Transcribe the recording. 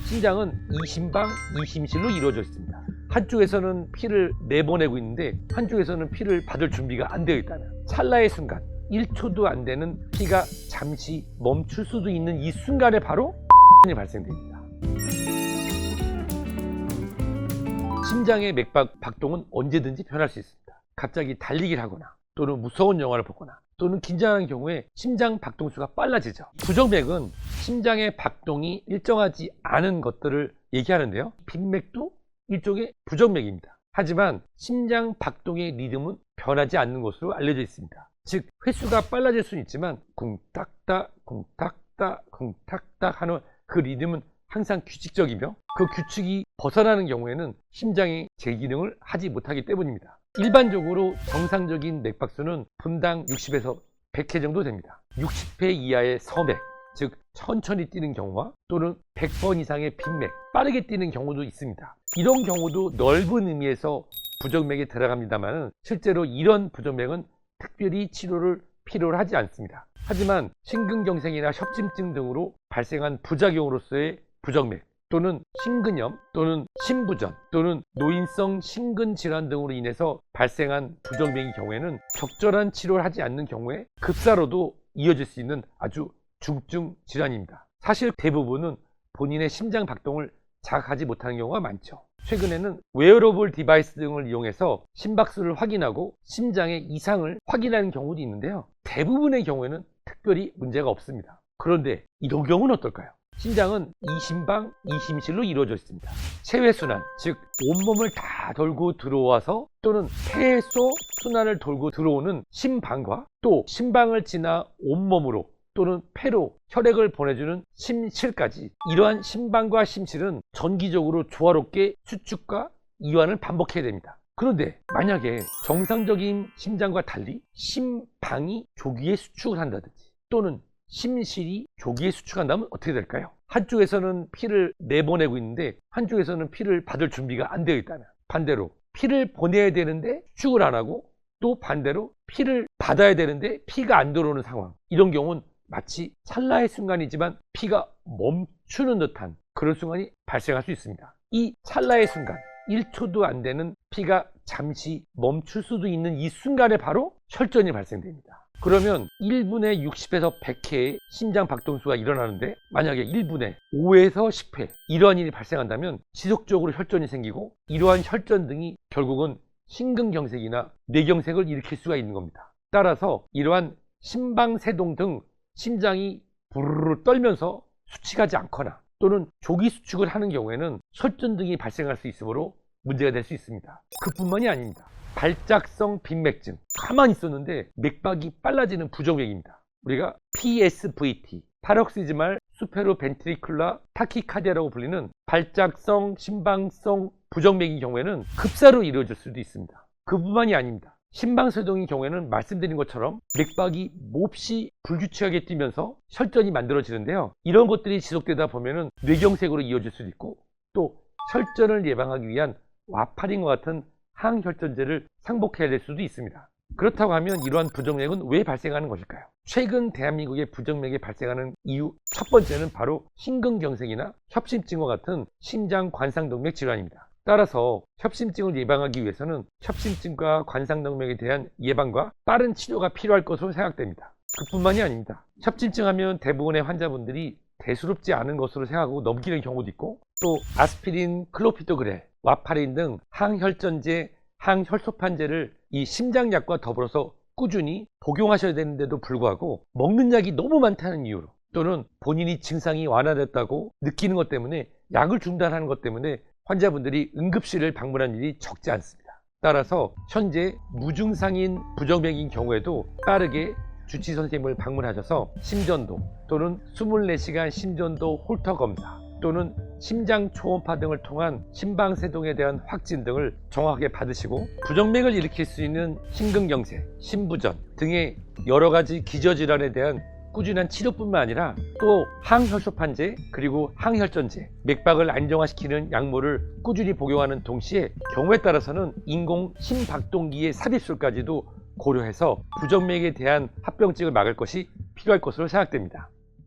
심장은 이심방, 이심실로 이루어져 있습니다. 한쪽에서는 피를 내보내고 있는데 한쪽에서는 피를 받을 준비가 안 되어 있다는 찰나의 순간, 1초도 안 되는 피가 잠시 멈출 수도 있는 이 순간에 바로 이 발생됩니다. 심장의 맥박 박동은 언제든지 변할 수 있습니다. 갑자기 달리기를 하거나 또는 무서운 영화를 보거나 또는 긴장하는 경우에 심장 박동수가 빨라지죠. 부정맥은 심장의 박동이 일정하지 않은 것들을 얘기하는데요. 빈맥도 일종의 부정맥입니다. 하지만 심장 박동의 리듬은 변하지 않는 것으로 알려져 있습니다. 즉 횟수가 빨라질 수는 있지만 쿵딱딱 쿵딱딱 쿵딱딱 하는 그 리듬은 항상 규칙적이며 그 규칙이 벗어나는 경우에는 심장이 제 기능을 하지 못하기 때문입니다. 일반적으로 정상적인 맥박수는 분당 60에서 100회 정도 됩니다. 60회 이하의 서맥, 즉 천천히 뛰는 경우와 또는 100번 이상의 빈맥, 빠르게 뛰는 경우도 있습니다. 이런 경우도 넓은 의미에서 부정맥에 들어갑니다만 실제로 이런 부정맥은 특별히 치료를 필요로 하지 않습니다. 하지만 심근경색이나 협심증 등으로 발생한 부작용으로서의 부정맥 또는 심근염 또는 심부전 또는 노인성 심근질환 등으로 인해서 발생한 부정맥의 경우에는 적절한 치료를 하지 않는 경우에 급사로도 이어질 수 있는 아주 중증 질환입니다. 사실 대부분은 본인의 심장 박동을 자각하지 못하는 경우가 많죠. 최근에는 웨어러블 디바이스 등을 이용해서 심박수를 확인하고 심장의 이상을 확인하는 경우도 있는데요. 대부분의 경우에는 특별히 문제가 없습니다. 그런데 이런 경우는 어떨까요? 심장은 이심방, 이심실로 이루어져 있습니다. 체외순환, 즉 온몸을 다 돌고 들어와서 또는 폐소 순환을 돌고 들어오는 심방과 또 심방을 지나 온몸으로 또는 폐로 혈액을 보내주는 심실까지 이러한 심방과 심실은 정기적으로 조화롭게 수축과 이완을 반복해야 됩니다. 그런데 만약에 정상적인 심장과 달리 심방이 조기에 수축을 한다든지 또는 심실이 조기에 수축한다면 어떻게 될까요? 한쪽에서는 피를 내보내고 있는데 한쪽에서는 피를 받을 준비가 안 되어 있다면 반대로 피를 보내야 되는데 수축을 안 하고 또 반대로 피를 받아야 되는데 피가 안 들어오는 상황, 이런 경우는 마치 찰나의 순간이지만 피가 멈추는 듯한 그런 순간이 발생할 수 있습니다. 이 찰나의 순간, 1초도 안 되는 피가 잠시 멈출 수도 있는 이 순간에 바로 혈전이 발생됩니다. 그러면 1분에 60에서 100회의 심장 박동수가 일어나는데 만약에 1분에 5에서 10회 이러한 일이 발생한다면 지속적으로 혈전이 생기고 이러한 혈전 등이 결국은 심근경색이나 뇌경색을 일으킬 수가 있는 겁니다. 따라서 이러한 심방세동 등 심장이 부르르 떨면서 수축하지 않거나 또는 조기 수축을 하는 경우에는 혈전 등이 발생할 수 있으므로 문제가 될 수 있습니다. 그뿐만이 아닙니다. 발작성 빈맥증, 가만히 있었는데 맥박이 빨라지는 부정맥입니다. 우리가 PSVT, 파럭시즈말 수페로벤트리쿨라 타키카디아라고 불리는 발작성 심방성 부정맥의 경우에는 급사로 이루어질 수도 있습니다. 그뿐만이 아닙니다. 심방세동의 경우에는 말씀드린 것처럼 맥박이 몹시 불규칙하게 뛰면서 혈전이 만들어지는데요. 이런 것들이 지속되다 보면 뇌경색으로 이어질 수도 있고 또 혈전을 예방하기 위한 와파린과 같은 항혈전제를 상복해야 될 수도 있습니다. 그렇다고 하면 이러한 부정맥은 왜 발생하는 것일까요? 최근 대한민국의 부정맥이 발생하는 이유 첫 번째는 바로 심근경색이나 협심증과 같은 심장 관상동맥 질환입니다. 따라서 협심증을 예방하기 위해서는 협심증과 관상동맥에 대한 예방과 빠른 치료가 필요할 것으로 생각됩니다. 그뿐만이 아닙니다. 협심증 하면 대부분의 환자분들이 대수롭지 않은 것으로 생각하고 넘기는 경우도 있고 또 아스피린, 클로피도그렐, 와파린 등 항혈전제, 항혈소판제를 이 심장약과 더불어서 꾸준히 복용하셔야 되는데도 불구하고 먹는 약이 너무 많다는 이유로 또는 본인이 증상이 완화됐다고 느끼는 것 때문에 약을 중단하는 것 때문에 환자분들이 응급실을 방문한 일이 적지 않습니다. 따라서 현재 무증상인 부정맥인 경우에도 빠르게 주치 선생님을 방문하셔서 심전도 또는 24시간 심전도 홀터 검사 또는 심장 초음파 등을 통한 심방세동에 대한 확진 등을 정확하게 받으시고 부정맥을 일으킬 수 있는 심근경색, 심부전 등의 여러 가지 기저질환에 대한 꾸준한 치료뿐만 아니라 또 항혈소판제 그리고 항혈전제, 맥박을 안정화시키는 약물을 꾸준히 복용하는 동시에 경우에 따라서는 인공 심박동기의 삽입술까지도 고려해서 부정맥에 대한 합병증을 막을 것이 필요할 것으로 생각됩니다.